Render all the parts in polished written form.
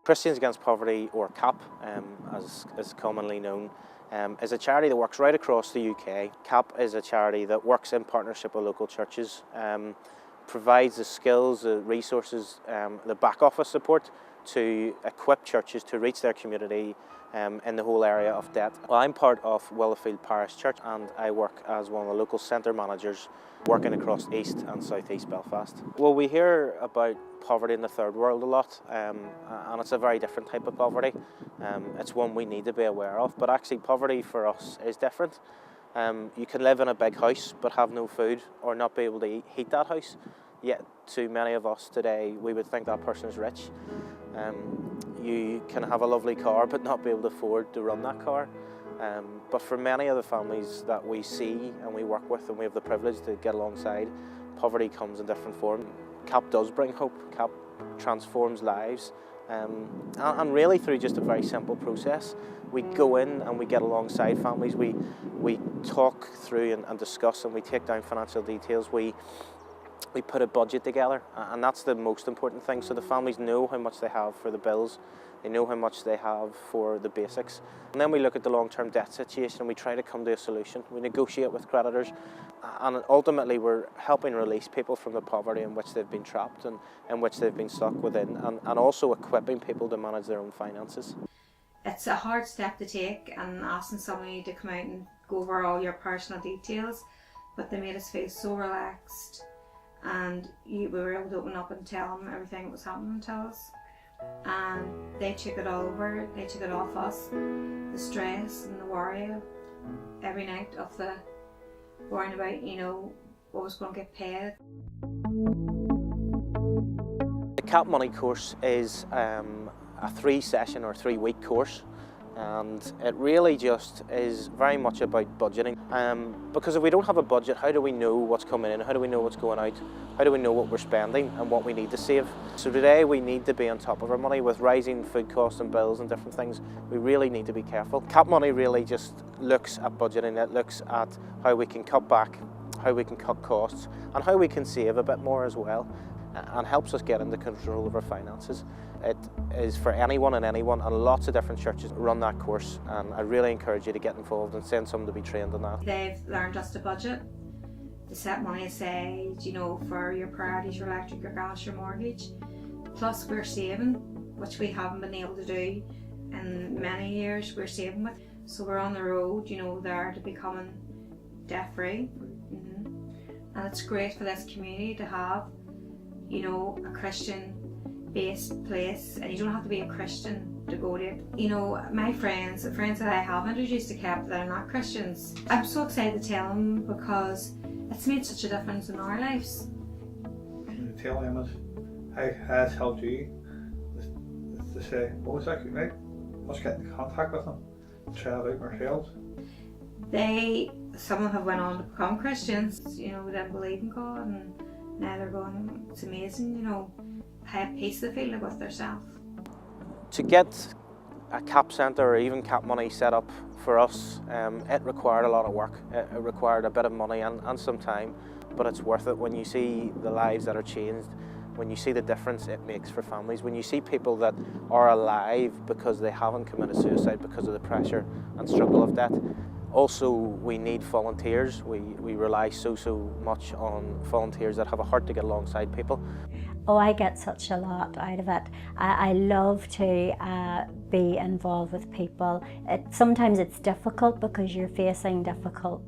Christians Against Poverty, or CAP, as is commonly known, is a charity that works right across the UK. CAP is a charity that works in partnership with local churches, provides the skills, the resources, the back office support to equip churches to reach their community in the whole area of debt. Well, I'm part of Willowfield Parish Church, and I work as one of the local centre managers working across East and South East Belfast. Well, we hear about poverty in the third world a lot, and it's a very different type of poverty. It's one we need to be aware of, but actually poverty for us is different. You can live in a big house but have no food or not be able to heat that house, yet to many of us today we would think that person is rich. You can have a lovely car but not be able to afford to run that car. But for many of the families that we see and we work with and we have the privilege to get alongside, poverty comes in different forms. CAP does bring hope. CAP transforms lives, and really through just a very simple process. We go in and we get alongside families, we talk through and discuss, and we take down financial details. We put a budget together, and that's the most important thing. So the families know how much they have for the bills, they know how much they have for the basics. And then we look at the long-term debt situation and we try to come to a solution. We negotiate with creditors, and ultimately we're helping release people from the poverty in which they've been trapped and in which they've been stuck within, and also equipping people to manage their own finances. It's a hard step to take, and asking somebody to come out and go over all your personal details, but they made us feel so relaxed, and we were able to open up and tell them everything that was happening to us. And they took it all over, they took it off us, the stress and the worry every night of the worrying about, what was going to get paid. The CAP Money course is a 3-session or 3-week course, and it really just is very much about budgeting. Because if we don't have a budget, how do we know what's coming in? How do we know what's going out? How do we know what we're spending and what we need to save? So today we need to be on top of our money. With rising food costs and bills and different things, we really need to be careful. CAP Money really just looks at budgeting. It looks at how we can cut back, how we can cut costs, and how we can save a bit more as well, and helps us get into control of our finances. It is for anyone, and lots of different churches run that course, and I really encourage you to get involved and send someone to be trained on that. They've learned us to budget, to set money aside, for your priorities, your electric, your gas, your mortgage. Plus we're saving, which we haven't been able to do in many years. We're saving with, so we're on the road, there to becoming debt free. And it's great for this community to have, a Christian based place, and you don't have to be a Christian to go to it. My friends, the friends that I have introduced to CAP that are not Christians, I'm so excited to tell them because it's made such a difference in our lives. Can you tell them how has helped you to say, what was that right? Let's get in contact with them, try it out ourselves. Some of them have went on to become Christians, they didn't believe in God, and now they're going, it's amazing, how at peace they feel with themselves. To get a CAP centre or even CAP Money set up for us, it required a lot of work. It required a bit of money and some time, but it's worth it when you see the lives that are changed, when you see the difference it makes for families, when you see people that are alive because they haven't committed suicide because of the pressure and struggle of debt. Also, we need volunteers. We rely so much on volunteers that have a heart to get alongside people. Oh, I get such a lot out of it. I love to be involved with people. Sometimes it's difficult because you're facing difficult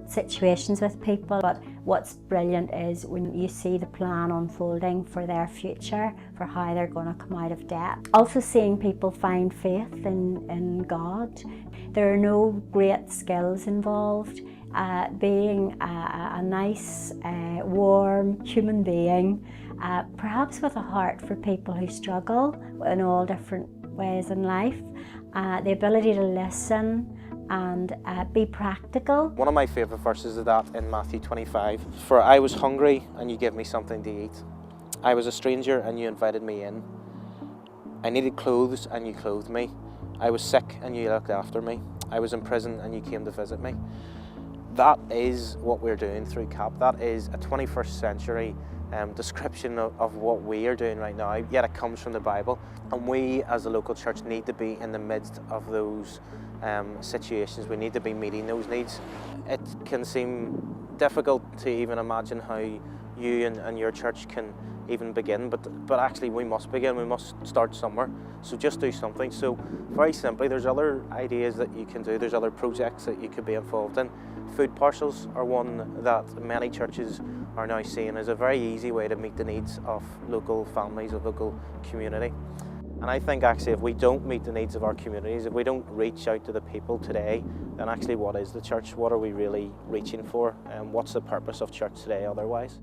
situations with people, but what's brilliant is when you see the plan unfolding for their future, for how they're going to come out of debt. Also seeing people find faith in God. There are no great skills involved. Being a nice, warm human being, perhaps with a heart for people who struggle in all different ways in life. The ability to listen and be practical. One of my favourite verses is that in Matthew 25. For I was hungry and you gave me something to eat. I was a stranger and you invited me in. I needed clothes and you clothed me. I was sick and you looked after me. I was in prison and you came to visit me. That is what we're doing through CAP. That is a 21st century description of what we are doing right now, yet it comes from the Bible. And we as a local church need to be in the midst of those situations. We need to be meeting those needs. It can seem difficult to even imagine how you and your church can even begin, but actually we must begin. We must start somewhere. So just do something. So very simply, there's other ideas that you can do. There's other projects that you could be involved in. Food parcels are one that many churches are now seeing as a very easy way to meet the needs of local families, of local community. And I think actually if we don't meet the needs of our communities, if we don't reach out to the people today, then actually what is the church? What are we really reaching for? And what's the purpose of church today otherwise?